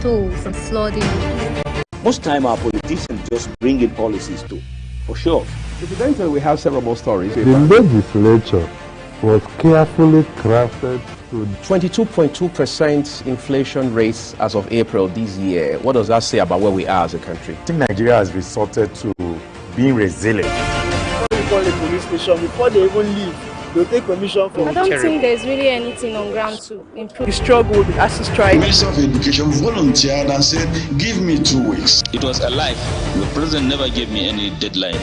tolls and flooding. Most time our politicians just bring in policies too, for sure. Evidently, we have several more stories. The legislature was carefully crafted to 22.2% inflation rates as of April this year. What does that say about where we are as a country? I think Nigeria has resorted to being resilient. When you call a police station, before they even leave, they'll take permission from. I don't think there's really anything on ground to improve. The struggle with ASU strike. The Minister of Education volunteered and said, give me 2 weeks. It was a lie. The president never gave me any deadline.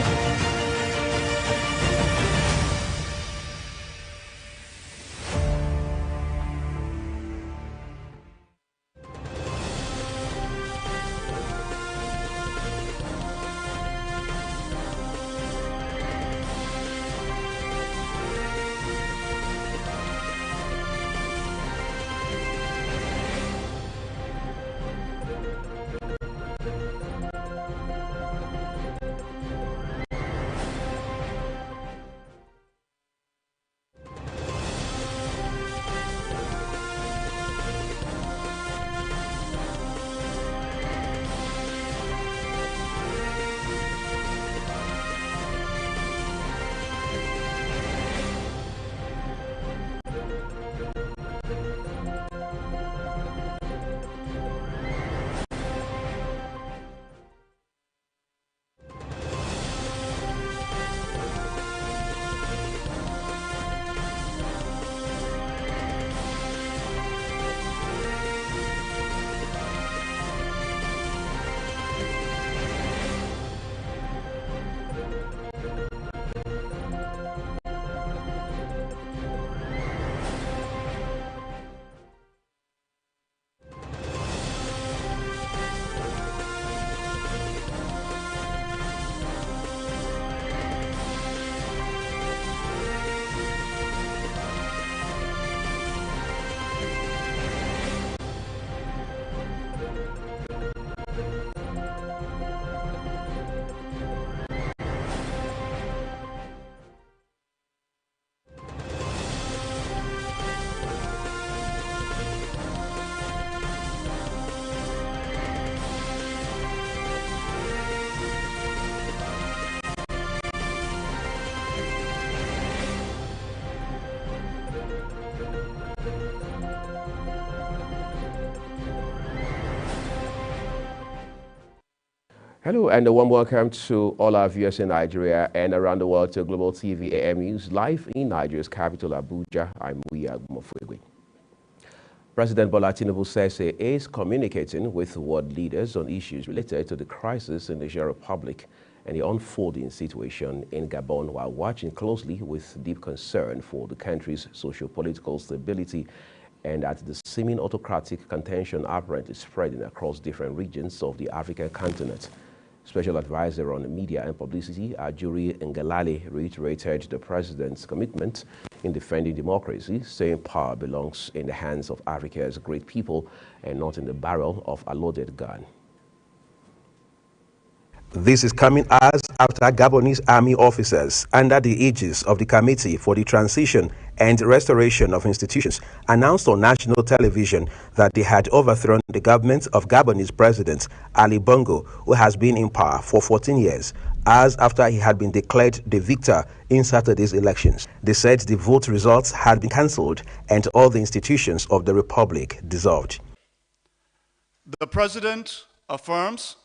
Hello and a warm welcome to all our viewers in Nigeria and around the world to Global TV AM News live in Nigeria's capital, Abuja. I'm Muya Mofwegwe. President Bola Tinubu says he is communicating with world leaders on issues related to the crisis in the Niger Republic and the unfolding situation in Gabon, while watching closely with deep concern for the country's socio-political stability and at the seeming autocratic contention apparently spreading across different regions of the African continent. Special Advisor on Media and Publicity, Ajuri Ngelale, reiterated the president's commitment in defending democracy, saying power belongs in the hands of Africa's great people and not in the barrel of a loaded gun. This is coming as after Gabonese army officers under the aegis of the Committee for the Transition and Restoration of Institutions announced on national television that they had overthrown the government of Gabonese President Ali Bongo, who has been in power for 14 years, as after he had been declared the victor in Saturday's elections. They said the vote results had been cancelled and all the institutions of the republic dissolved. The president affirms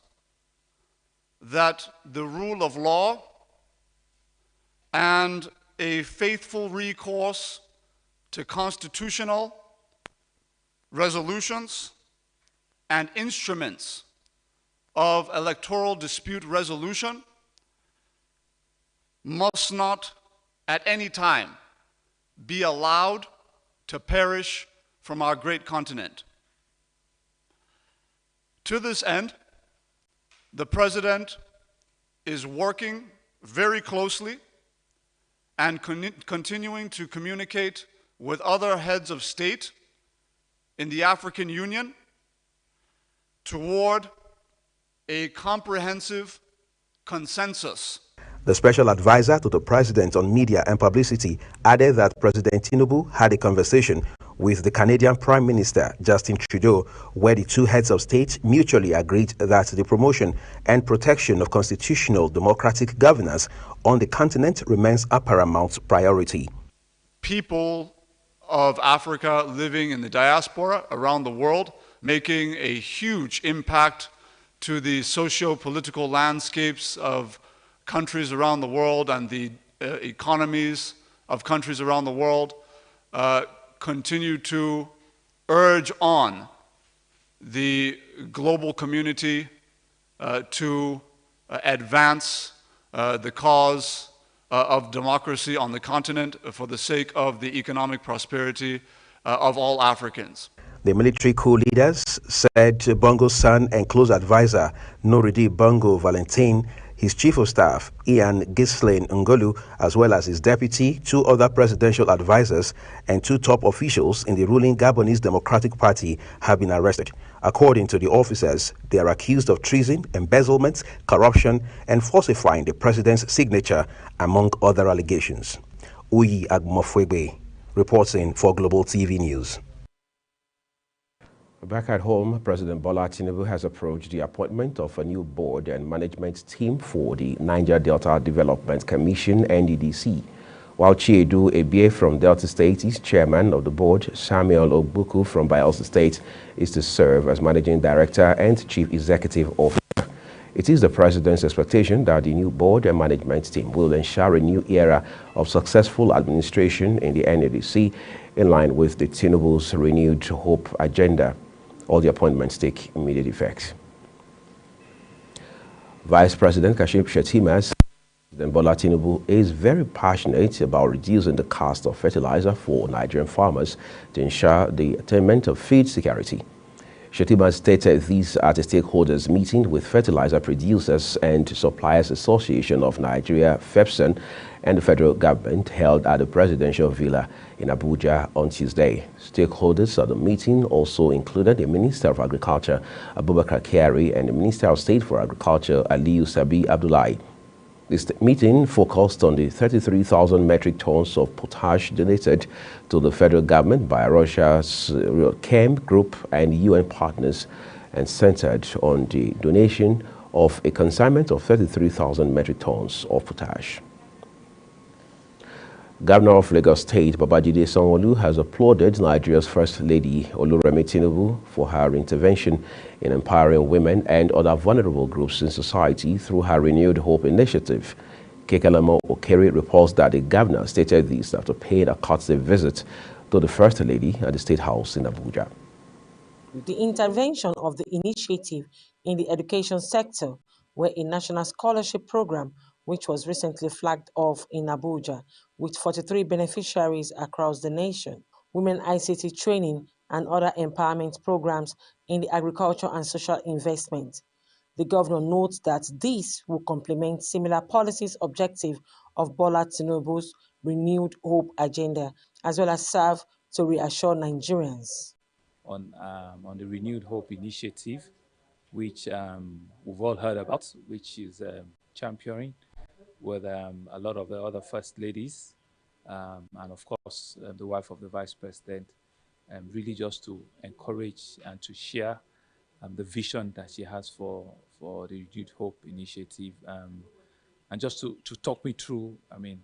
that the rule of law and a faithful recourse to constitutional resolutions and instruments of electoral dispute resolution must not at any time be allowed to perish from our great continent. To this end, the President is working very closely and continuing to communicate with other heads of state in the African Union toward a comprehensive consensus. The special advisor to the president on media and publicity added that President Tinubu had a conversation with the Canadian Prime Minister Justin Trudeau, where the two heads of state mutually agreed that the promotion and protection of constitutional democratic governance on the continent remains a paramount priority. People of Africa living in the diaspora around the world, making a huge impact to the socio-political landscapes of countries around the world and the economies of countries around the world, continue to urge on the global community to advance the cause of democracy on the continent for the sake of the economic prosperity of all Africans. The military coup leaders said Bongo's son and close advisor, Noridi Bongo Valentin, his chief of staff, Ian Ghislaine Ngolu, as well as his deputy, two other presidential advisors, and two top officials in the ruling Gabonese Democratic Party have been arrested. According to the officers, they are accused of treason, embezzlement, corruption, and falsifying the president's signature, among other allegations. Uyi Agmofwebe, reporting for Global TV News. Back at home, President Bola Tinubu has approached the appointment of a new board and management team for the Niger Delta Development Commission, NDDC. While Chiedu Ebie from Delta State is chairman of the board, Samuel Ogbuku from Bayelsa State is to serve as managing director and chief executive officer. It is the president's expectation that the new board and management team will ensure a new era of successful administration in the NDDC in line with the Tinubu's renewed hope agenda. All the appointments take immediate effect. Vice President Kashim Shettima said President Bola Tinubu is very passionate about reducing the cost of fertilizer for Nigerian farmers to ensure the attainment of feed security. Shettima stated this at a stakeholders meeting with Fertilizer Producers and Suppliers Association of Nigeria, FEPSAN, and the federal government held at the presidential villa in Abuja on Tuesday. Stakeholders at the meeting also included the Minister of Agriculture, Abubakar Kyari, and the Minister of State for Agriculture, Aliyu Sabi Abdullahi. This meeting focused on the 33,000 metric tons of potash donated to the federal government by Russia's Chem Group and UN partners, and centered on the donation of a consignment of 33,000 metric tons of potash. Governor of Lagos State, Babajide Sanwo-Olu, has applauded Nigeria's First Lady, Oluremi Tinubu, for her intervention in empowering women and other vulnerable groups in society through her Renewed Hope initiative. Kekalamo Okere reports that the governor stated this after paying a courtesy visit to the First Lady at the State House in Abuja. The intervention of the initiative in the education sector, where a national scholarship program which was recently flagged off in Abuja with 43 beneficiaries across the nation, women ICT training and other empowerment programs in the agriculture and social investment. The governor notes that this will complement similar policies objective of Bola Tinubu's Renewed Hope agenda, as well as serve to reassure Nigerians. On the Renewed Hope initiative, which we've all heard about, which is championing with a lot of the other first ladies, and of course the wife of the vice president, really just to encourage and to share the vision that she has for the Renewed Hope initiative, and just to talk me through, I mean,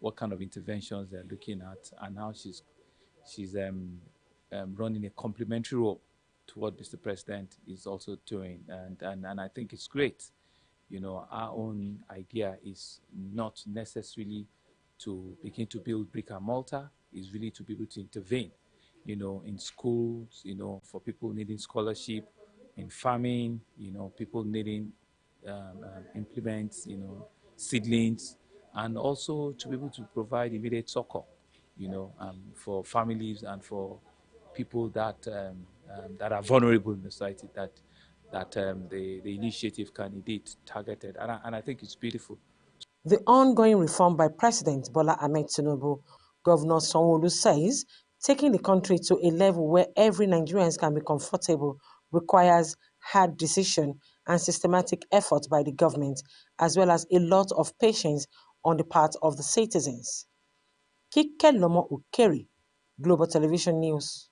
what kind of interventions they're looking at and how she's running a complementary role to what Mr. President is also doing, and I think it's great. You know, our own idea is not necessarily to begin to build brick and mortar, is really to be able to intervene, you know, in schools, you know, for people needing scholarship, in farming, you know, people needing implements, you know, seedlings, and also to be able to provide immediate succor, you know, for families and for people that that are vulnerable in the society, that the initiative can indeed targeted, and I think it's beautiful. The ongoing reform by President Bola Ahmed Tinubu, Governor Sanwo-Olu says, taking the country to a level where every Nigerian can be comfortable requires hard decision and systematic effort by the government, as well as a lot of patience on the part of the citizens. Kekelomo Okere Global Television News.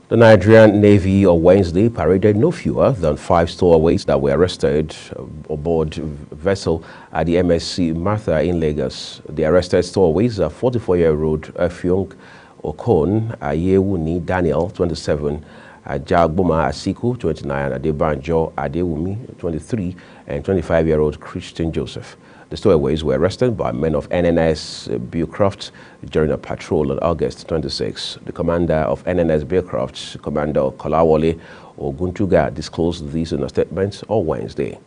The Nigerian Navy on Wednesday paraded no fewer than 5 stowaways that were arrested aboard a vessel at the MSC Martha in Lagos. The arrested stowaways are 44-year-old Effiong Okon Ayewuni Daniel, 27, Jagboma Asiku, 29, Adebanjo Adewumi, 23, and 25-year-old Christian Joseph. The stowaways were arrested by men of NNS Beecroft during a patrol on August 26. The commander of NNS Beecroft, Commander Kolawole Oguntuga, disclosed this in a statement on Wednesday.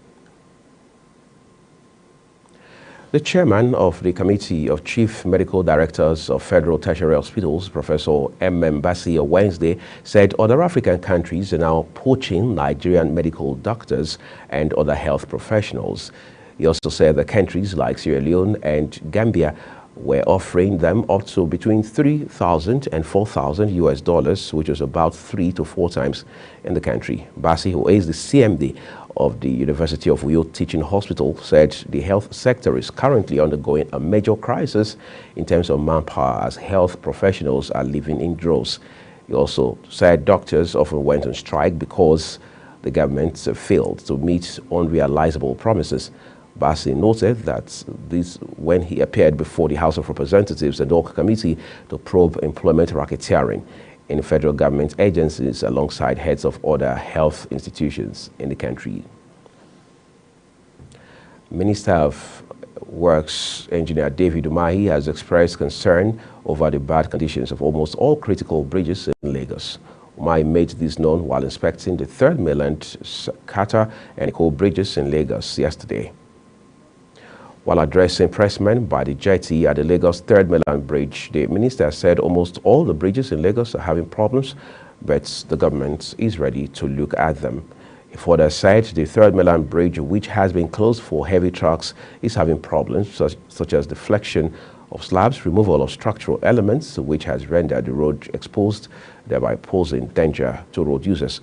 The chairman of the Committee of Chief Medical Directors of Federal Tertiary Hospitals, Professor M. Bassi, on Wednesday, said other African countries are now poaching Nigerian medical doctors and other health professionals. He also said that countries like Sierra Leone and Gambia were offering them up to between $3,000 and $4,000 US, which is about 3 to 4 times in the country. Bassi, who is the CMD of the University of Uyo Teaching Hospital, said the health sector is currently undergoing a major crisis in terms of manpower as health professionals are leaving in droves. He also said doctors often went on strike because the government failed to meet unrealizable promises. Bassi noted that this when he appeared before the House of Representatives and Org Committee to probe employment racketeering in federal government agencies alongside heads of other health institutions in the country. Minister of Works Engineer David Umahi has expressed concern over the bad conditions of almost all critical bridges in Lagos. Umahi made this known while inspecting the 3rd Mainland, Qatar and Eko bridges in Lagos yesterday. While addressing pressmen by the jetty at the Lagos 3rd Mainland Bridge, the minister said almost all the bridges in Lagos are having problems, but the government is ready to look at them. He further said the 3rd Mainland Bridge, which has been closed for heavy trucks, is having problems such as deflection of slabs, removal of structural elements, which has rendered the road exposed, thereby posing danger to road users.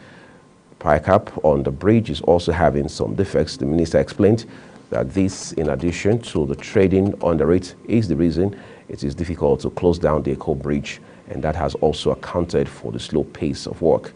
Pipe up on the bridge is also having some defects. The minister explained that this, in addition to the trading under it, is the reason it is difficult to close down the Eko Bridge, and that has also accounted for the slow pace of work.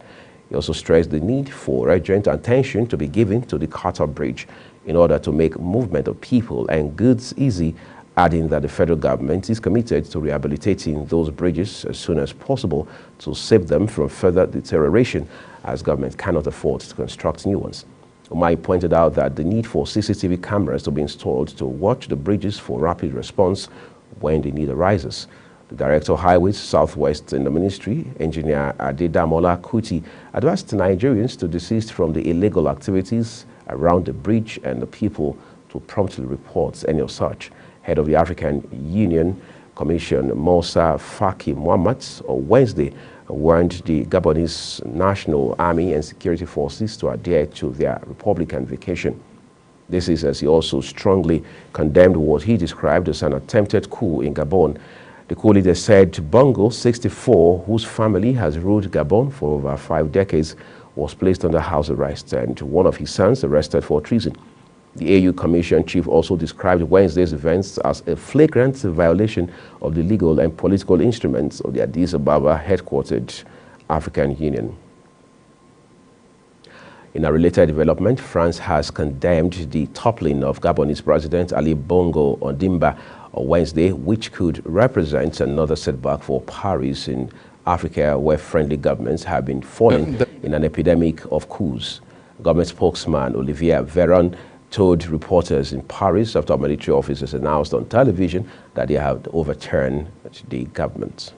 He also stressed the need for urgent attention to be given to the Qatar Bridge in order to make movement of people and goods easy, adding that the federal government is committed to rehabilitating those bridges as soon as possible to save them from further deterioration, as government cannot afford to construct new ones. Umahi pointed out that the need for CCTV cameras to be installed to watch the bridges for rapid response when the need arises. The Director of Highways Southwest in the ministry, Engineer Adedamola Kuti, advised Nigerians to desist from the illegal activities around the bridge and the people to promptly report any of such. Head of the African Union Commission, Moussa Faki Muhammad, on Wednesday warned the Gabonese National Army and security forces to adhere to their Republican vacation. This is as he also strongly condemned what he described as an attempted coup in Gabon. The coup leader said Bongo, 64, whose family has ruled Gabon for over 5 decades, was placed under house arrest and one of his sons arrested for treason. The AU Commission chief also described Wednesday's events as a flagrant violation of the legal and political instruments of the Addis Ababa headquartered African Union. In a related development, France has condemned the toppling of Gabonese President Ali Bongo Ondimba on Wednesday, which could represent another setback for Paris in Africa, where friendly governments have been falling in an epidemic of coups. Government spokesman Olivier Véran told reporters in Paris after military officers announced on television that they had overturned the government.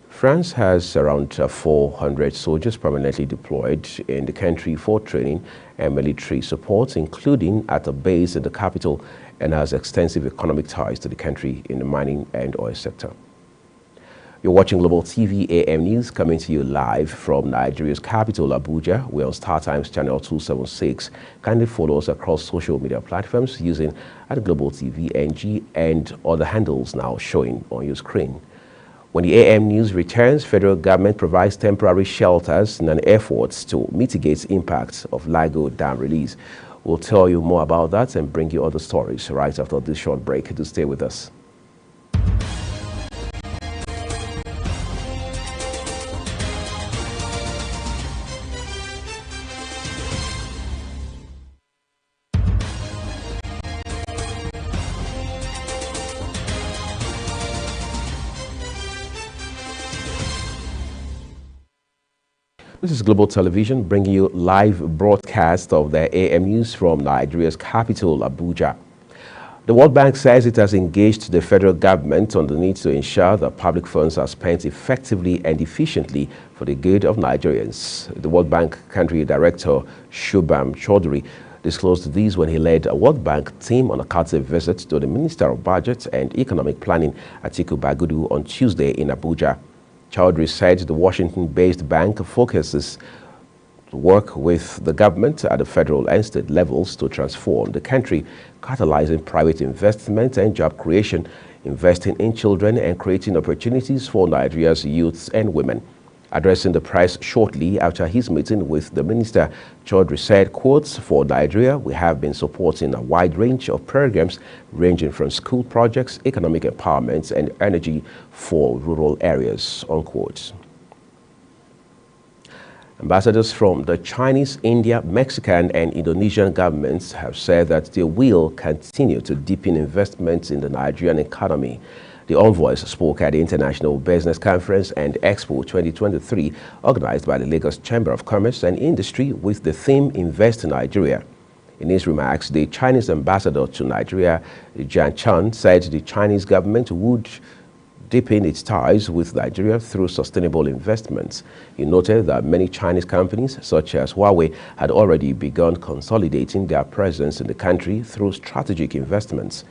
France has around 400 soldiers permanently deployed in the country for training and military support, including at a base in the capital, and has extensive economic ties to the country in the mining and oil sector. You're watching Global TV AM News, coming to you live from Nigeria's capital, Abuja. We're on StarTimes channel 276. Kindly follow us across social media platforms using @Global TV NG and other handles now showing on your screen. When the AM News returns, federal government provides temporary shelters in an effort to mitigate impact of Lago Dam release. We'll tell you more about that and bring you other stories right after this short break. Do stay with us. This is Global Television bringing you live broadcast of the AM news from Nigeria's capital, Abuja. The World Bank says it has engaged the federal government on the need to ensure that public funds are spent effectively and efficiently for the good of Nigerians. The World Bank Country Director, Shubham Chaudhary, disclosed this when he led a World Bank team on a courtesy visit to the Minister of Budget and Economic Planning, Atiku Bagudu, on Tuesday in Abuja. Chaudhary said the Washington-based bank focuses to work with the government at the federal and state levels to transform the country, catalyzing private investment and job creation, investing in children and creating opportunities for Nigeria's youths and women. Addressing the press shortly after his meeting with the minister, Chaudhary said, quotes, "For Nigeria, we have been supporting a wide range of programs ranging from school projects, economic empowerment, and energy for rural areas," unquote. Ambassadors from the Chinese, India, Mexican, and Indonesian governments have said that they will continue to deepen investments in the Nigerian economy. The envoys spoke at the International Business Conference and Expo 2023, organized by the Lagos Chamber of Commerce and Industry with the theme Invest in Nigeria. In his remarks, the Chinese ambassador to Nigeria, Jian Chen, said the Chinese government would deepen its ties with Nigeria through sustainable investments. He noted that many Chinese companies, such as Huawei, had already begun consolidating their presence in the country through strategic investments.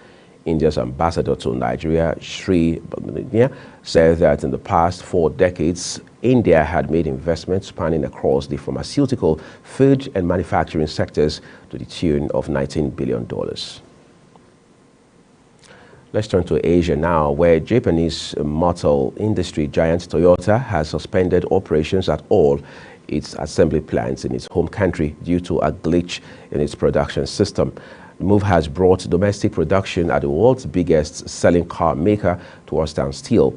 India's ambassador to Nigeria, Sri Balmania, said that in the past 4 decades, India had made investments spanning across the pharmaceutical, food, and manufacturing sectors to the tune of $19 billion. Let's turn to Asia now, where Japanese motor industry giant Toyota has suspended operations at all its assembly plants in its home country due to a glitch in its production system. The move has brought domestic production at the world's biggest selling car maker to a standstill.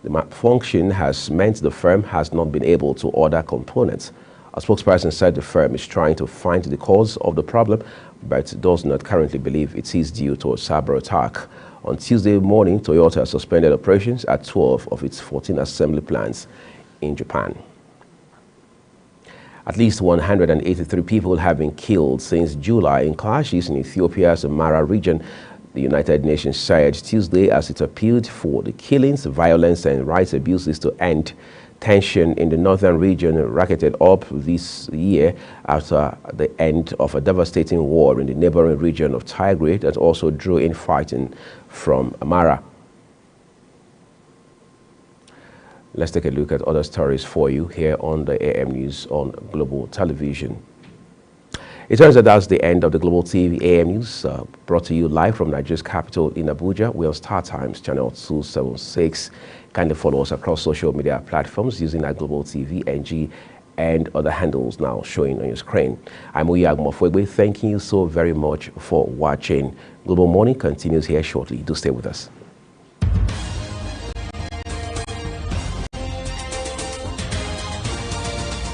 The malfunction has meant the firm has not been able to order components. A spokesperson said the firm is trying to find the cause of the problem, but does not currently believe it is due to a cyber attack. On Tuesday morning, Toyota suspended operations at 12 of its 14 assembly plants in Japan. At least 183 people have been killed since July in clashes in Ethiopia's Amhara region, the United Nations said Tuesday as it appealed for the killings, violence, and rights abuses to end. Tension in the northern region racketed up this year after the end of a devastating war in the neighboring region of Tigray that also drew in fighting from Amhara. Let's take a look at other stories for you here on the AM News on Global Television. It turns out that's the end of the Global TV AM News, brought to you live from Nigeria's capital in Abuja. We're on Star Times channel 276. Kindly follow us across social media platforms using our Global TV NG and other handles now showing on your screen. I'm Uya Agumofwegwe, thanking you so very much for watching. Global Morning continues here shortly. Do stay with us.